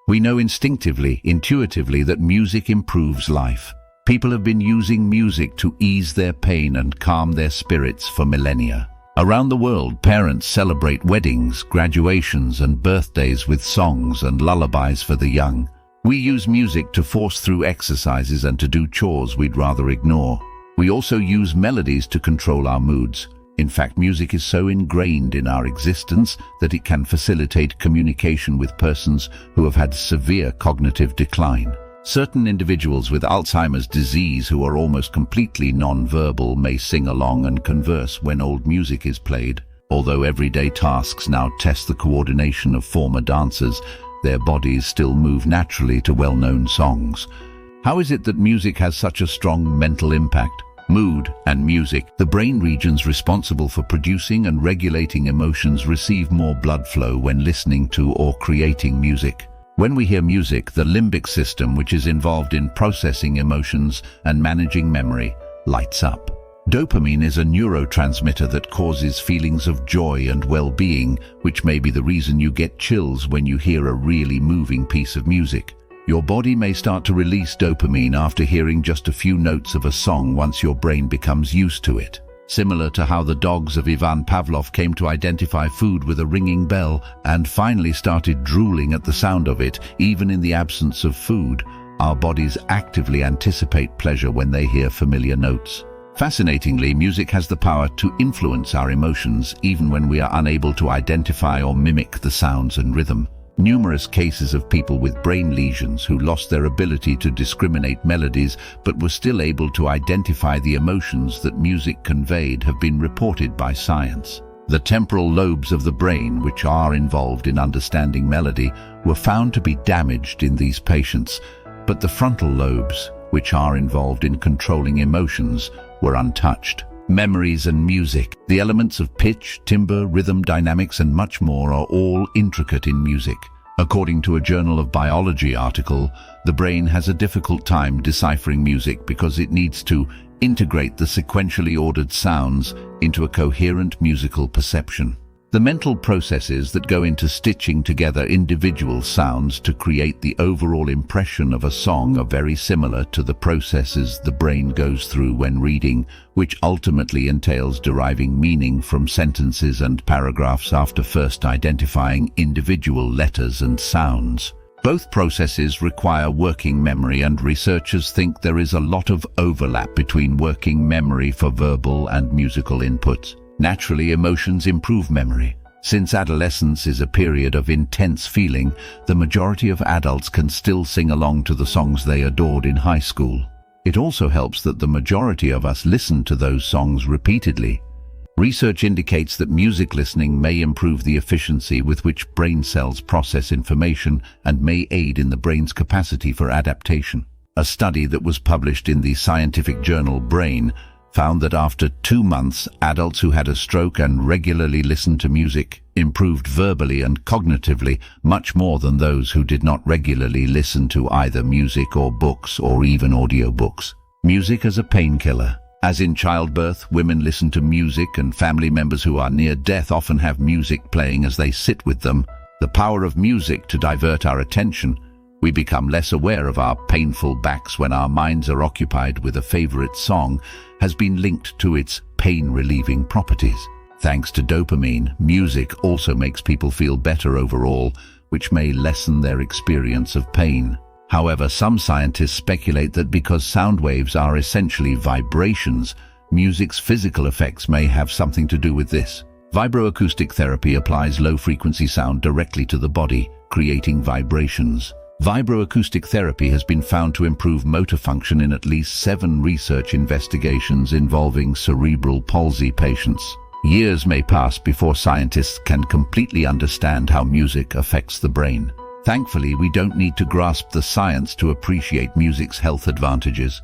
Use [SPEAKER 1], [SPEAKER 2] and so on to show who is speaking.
[SPEAKER 1] We know instinctively, intuitively that music improves life. People have been using music to ease their pain and calm their spirits for millennia. Around the world, parents celebrate weddings, graduations, and birthdays with songs and lullabies for the young. We use music to force through exercises and to do chores we'd rather ignore. We also use melodies to control our moods. In fact, music is so ingrained in our existence that it can facilitate communication with persons who have had severe cognitive decline. Certain individuals with Alzheimer's disease who are almost completely non-verbal may sing along and converse when old music is played. Although everyday tasks now test the coordination of former dancers, their bodies still move naturally to well-known songs. How is it that music has such a strong mental impact? Mood and music. The brain regions responsible for producing and regulating emotions receive more blood flow when listening to or creating music. When we hear music, the limbic system, which is involved in processing emotions and managing memory, lights up. Dopamine is a neurotransmitter that causes feelings of joy and well-being, which may be the reason you get chills when you hear a really moving piece of music. Your body may start to release dopamine after hearing just a few notes of a song once your brain becomes used to it. Similar to how the dogs of Ivan Pavlov came to identify food with a ringing bell and finally started drooling at the sound of it, even in the absence of food, our bodies actively anticipate pleasure when they hear familiar notes. Fascinatingly, music has the power to influence our emotions even when we are unable to identify or mimic the sounds and rhythm. Numerous cases of people with brain lesions who lost their ability to discriminate melodies but were still able to identify the emotions that music conveyed have been reported by science. The temporal lobes of the brain, which are involved in understanding melody, were found to be damaged in these patients, but the frontal lobes, which are involved in controlling emotions, were untouched. Memories and music. The elements of pitch, timbre, rhythm, dynamics, and much more are all intricate in music. According to a Journal of Biology article, the brain has a difficult time deciphering music because it needs to integrate the sequentially ordered sounds into a coherent musical perception. The mental processes that go into stitching together individual sounds to create the overall impression of a song are very similar to the processes the brain goes through when reading, which ultimately entails deriving meaning from sentences and paragraphs after first identifying individual letters and sounds. Both processes require working memory, and researchers think there is a lot of overlap between working memory for verbal and musical inputs. Naturally, emotions improve memory. Since adolescence is a period of intense feeling, the majority of adults can still sing along to the songs they adored in high school. It also helps that the majority of us listen to those songs repeatedly. Research indicates that music listening may improve the efficiency with which brain cells process information and may aid in the brain's capacity for adaptation. A study that was published in the scientific journal Brain found that after 2 months, adults who had a stroke and regularly listened to music improved verbally and cognitively much more than those who did not regularly listen to either music or books or even audiobooks. Music as a painkiller. As in childbirth, women listen to music, and family members who are near death often have music playing as they sit with them. The power of music to divert our attention. We become less aware of our painful backs when our minds are occupied with a favorite song, has been linked to its pain-relieving properties. Thanks to dopamine, music also makes people feel better overall, which may lessen their experience of pain. However, some scientists speculate that because sound waves are essentially vibrations, music's physical effects may have something to do with this. Vibroacoustic therapy applies low-frequency sound directly to the body, creating vibrations. Vibroacoustic therapy has been found to improve motor function in at least 7 research investigations involving cerebral palsy patients. Years may pass before scientists can completely understand how music affects the brain. Thankfully, we don't need to grasp the science to appreciate music's health advantages.